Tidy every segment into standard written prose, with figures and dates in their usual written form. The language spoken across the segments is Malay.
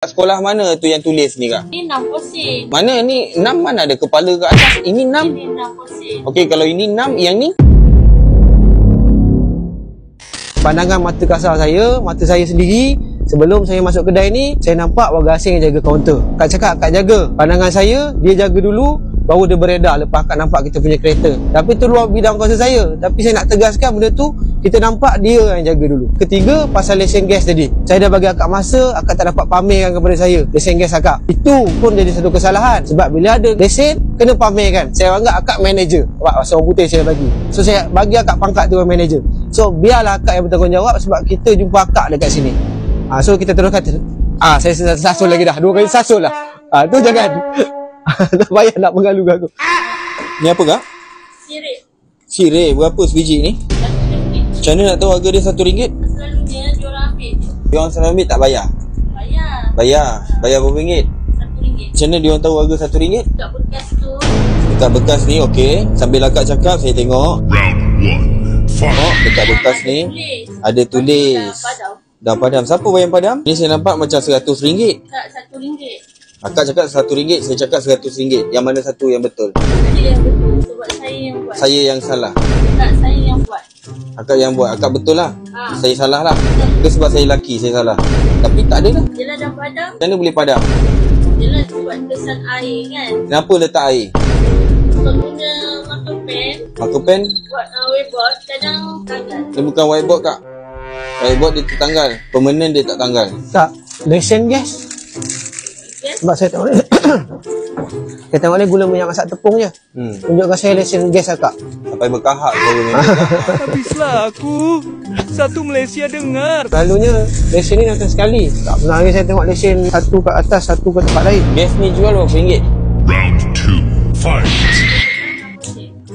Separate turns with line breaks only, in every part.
Sekolah mana tu yang tulis ni kak?
Ini 6 posin.
Mana ni 6 mana ada kepala ke atas? Ini 6.
Ini 6 posin.
Okey, kalau ini 6, yang ni?
Pandangan mata kasar saya, mata saya sendiri, sebelum saya masuk kedai ni, saya nampak warga asing yang jaga kaunter. Kak cakap, kak jaga. Pandangan saya, dia jaga dulu, baru dia beredar lepas kak nampak kita punya kereta. Tapi tu luar bidang kuasa saya. Tapi saya nak tegaskan benda tu, kita nampak dia yang jaga dulu. Ketiga, pasal lesen gas tadi. Saya dah bagi akak masa, akak tak dapat pamerkan kepada saya lesen gas akak. Itu pun jadi satu kesalahan. Sebab bila ada lesen, kena pamerkan. Saya anggap akak manager. Sebab orang putih saya bagi. So saya bagi akak pangkat tu manager. So biarlah akak yang bertanggungjawab sebab kita jumpa akak dekat sini. So kita teruskan. Saya sasul lagi dah. 2 kali sasul lah. Tu jangan. Tak payah nak mengalu aku.
Ni apa kak?
Sirip.
Sirih, berapa sebiji ni?
RM1.
Macam mana nak tahu harga dia RM1?
Selalunya diorang ambil.
Diorang selalu ambil tak bayar?
Bayar.
Bayar. Bayar berapa ringgit?
RM1.
Macam mana diorang tahu harga RM1?
Dekat bekas tu.
Dekat bekas ni, okey. Sambil akak cakap, saya tengok. Tengok, dekat bekas ni ada tulis. Dah padam. Siapa bayang padam? Ni saya nampak macam RM100.
Tak, RM1.
Akak cakap RM100, saya cakap RM100. Yang mana satu yang betul?
Saya yang betul sebab saya yang buat.
Saya yang salah.
Tak, saya yang buat.
Akak yang buat. Akak betul lah. Saya salah lah.
Betul.
Ke sebab saya lelaki, saya salah. Tapi tak ada lah.
Yelah dah padam.
Macam mana boleh padam?
Yelah sebab kesan air kan.
Kenapa letak air?
Kalau guna marker pen,
Marker pen?
buat whiteboard, kadang tanggal.
Dia bukan whiteboard kak. Whiteboard dia tertanggal. Permanent dia tak tanggal.
Tak, lesen gas.
Yes.
Sebab saya tengok ni. Saya tengok ni gula minyak masak tepung je. Tunjukkan saya lesen gas akak.
Sampai berkahak suara ni.
Habislah aku. Satu Malaysia dengar.
Selalunya lesen ni datang sekali. Tak pernah lagi saya tengok lesen satu kat atas, satu ke tempat lain.
Gas ni jual berapa ringgit?
Round 2, fight.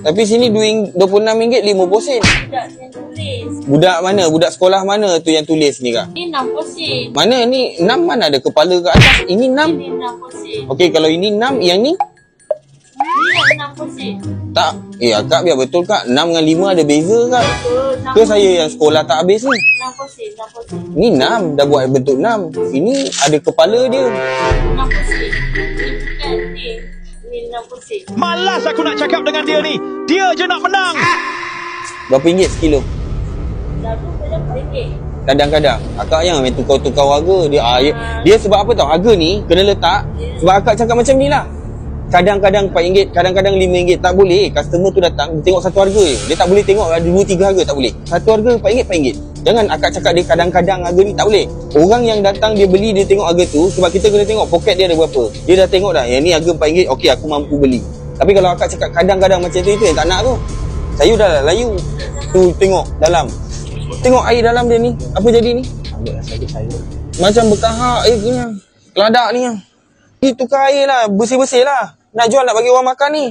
Tapi sini RM26, 5 posen.
Budak yang tulis.
Budak mana? Budak sekolah mana tu yang tulis ni kak?
Ini 6 posin.
Mana ni 6 mana ada kepala ke atas? Ini 6.
Ini 6 posin.
Okey, kalau ini 6, yang ni?
Ini 6 posin.
Tak. Akak biar betul kak. 6 dengan 5 ada beza kak.
Betul.
Ke saya yang sekolah tak habis ni?
6 posin. 6 posin.
Ni 6, dah buat bentuk 6. Ini ada kepala dia.
6 posin. Ini bukan ni. Ini 6 posin.
Malas aku nak cakap dengan dia ni. Dia je nak menang.
Berapa ringgit sekilo?
Lalu pada RM4.
Kadang-kadang akak yang main tukar-tukar harga. Dia sebab apa tau? Harga ni kena letak. Sebab akak cakap macam ni lah. Kadang-kadang RM4, kadang-kadang RM5. Tak boleh. Customer tu datang, dia tengok satu harga je. Dia tak boleh tengok ada 2-3 harga, tak boleh. Satu harga RM4. Jangan akak cakap dia kadang-kadang harga ni, tak boleh. Orang yang datang dia beli, dia tengok harga tu. Sebab kita kena tengok poket dia ada berapa. Dia dah tengok dah, yang ni harga RM4. Okey, aku mampu beli. Tapi kalau akak cakap kadang-kadang macam tu, itu yang tak nak tu. Saya dah lah layu. Tu tengok dalam. Tengok air dalam dia ni. Apa jadi ni?
Ambil sakit saya.
Macam berkahak air punya. Keladak ni. Ni tukar air lah. Bersih-bersih lah. Nak jual, nak bagi orang makan ni.